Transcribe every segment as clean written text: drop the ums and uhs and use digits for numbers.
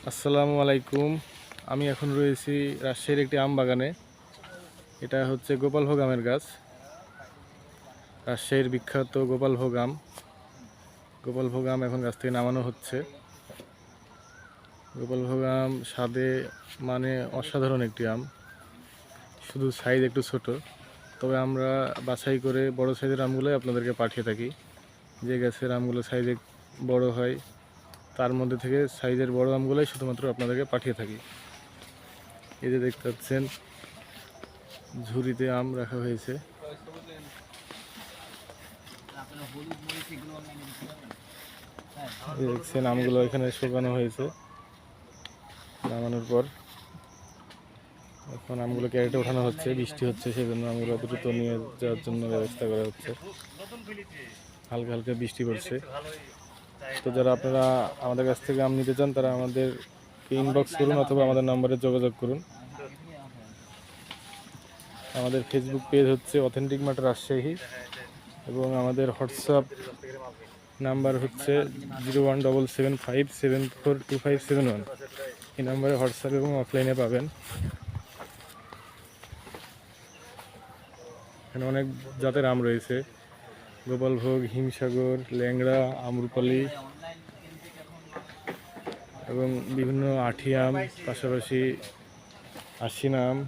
আসসালামু আলাইকুম। আমি এখন রয়েছি রাজশাহীর একটি আম বাগানে। এটা হচ্ছে গোপালভোগ আমের গাছ। রাজশাহীর বিখ্যাত গোপালভোগ আম। গোপালভোগ আম এখন গাছ থেকে নামানো হচ্ছে। গোপালভোগ আম স্বাদে মানে অসাধারণ একটি আম, শুধু সাইজ একটু ছোট। তবে আমরা বাছাই করে বড় সাইজের আমগুলোই আপনাদেরকে পাঠিয়ে থাকি। যে গাছের আমগুলো সাইজে বড় হয় তার মধ্যে থেকে সাইজের বড় আমগুলোই শুধুমাত্র আপনাদেরকে পাঠিয়ে থাকি। এই যে দেখতে পাচ্ছেন ঝুড়িতে আম রাখা হয়েছে। দেখছেন আমগুলো এখানে শুকানো হয়েছে। নামানোর পর এখন আমগুলো ক্যারেটে ওঠানো হচ্ছে। বৃষ্টি হচ্ছে, সেজন্য আমগুলো দ্রুত নিয়ে যাওয়ার জন্য ব্যবস্থা করা হচ্ছে। হালকা হালকা বৃষ্টি পড়ছে। তো যারা আপনারা আমাদের কাছ থেকে আম নিতে চান তারা আমাদের ইনবক্স করুন অথবা আমাদের নম্বরে যোগাযোগ করুন। আমাদের ফেসবুক পেজ হচ্ছে অথেন্টিক মার্ট রাজশাহী এবং আমাদের হোয়াটসঅ্যাপ নাম্বার হচ্ছে 0177574257 এই নাম্বারে হোয়াটসঅ্যাপ এবং অফলাইনে পাবেন। এখানে অনেক জাতের আম রয়েছে: গোপালভোগ, হিমসাগর, ল্যাংড়া, আম্রপালি এবং বিভিন্ন আঁঠি আম, পাশাপাশি আশিনা আম।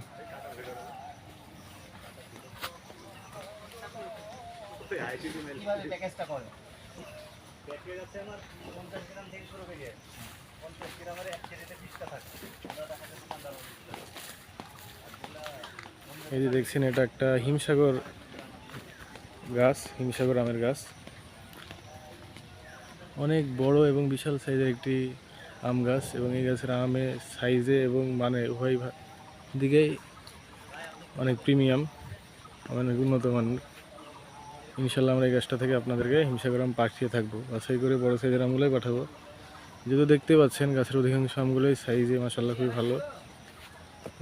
এই যে দেখছেন, এটা একটা হিমসাগর গাছ, হিমসাগর আমের গাছ। অনেক বড় এবং বিশাল সাইজের একটি আম গাছ এবং এই গাছের আমের সাইজে এবং মানে উভয় দিকেই অনেক প্রিমিয়াম, অনেক উন্নত মানের। ইনশাল্লাহ আমরা এই গাছটা থেকে আপনাদেরকে হিমসাগর আম পাঠিয়ে থাকবো। বাছাই করে বড় সাইজের আমগুলোই পাঠাবো। যেহেতু দেখতে পাচ্ছেন গাছের অধিকাংশ আমগুলোই সাইজে মাশাআল্লাহ খুবই ভালো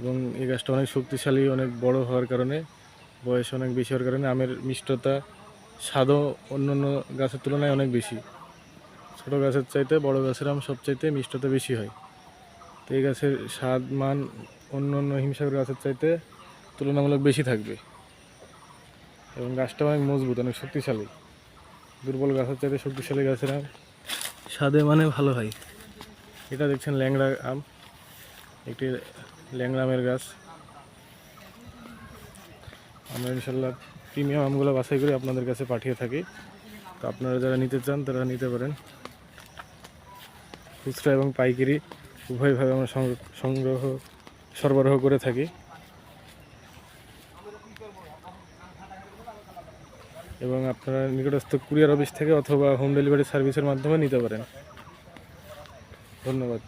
এবং এই গাছটা অনেক শক্তিশালী, অনেক বড় হওয়ার কারণে, বয়স অনেক বেশি হওয়ার কারণে আমের মিষ্টতা, স্বাদও অন্যান্য গাছের তুলনায় অনেক বেশি। ছোটো গাছের চাইতে বড় গাছের আম সবচাইতে মিষ্টতা বেশি হয়। তো এই গাছের স্বাদ মান অন্য অন্য হিমসাগর গাছের চাইতে তুলনামূলক বেশি থাকবে এবং গাছটা অনেক মজবুত, অনেক শক্তিশালী। দুর্বল গাছের চাইতে শক্তিশালী গাছের আম স্বাদে মানে ভালো হয়। এটা দেখছেন ল্যাংড়া আম, একটি ল্যাংড়া আমের গাছ। আমরা ইনশাল্লাহ প্রিমিয়াম আমগুলো বাছাই করে আপনাদের কাছে পাঠিয়ে থাকি। তো আপনারা যারা নিতে চান তারা নিতে পারেন। খুচরা এবং পাইকারি উভয়ভাবে আমরা সরবরাহ করে থাকি এবং আপনারা নিকটস্থ কুরিয়ার অফিস থেকে অথবা হোম ডেলিভারি সার্ভিসের মাধ্যমে নিতে পারেন। ধন্যবাদ।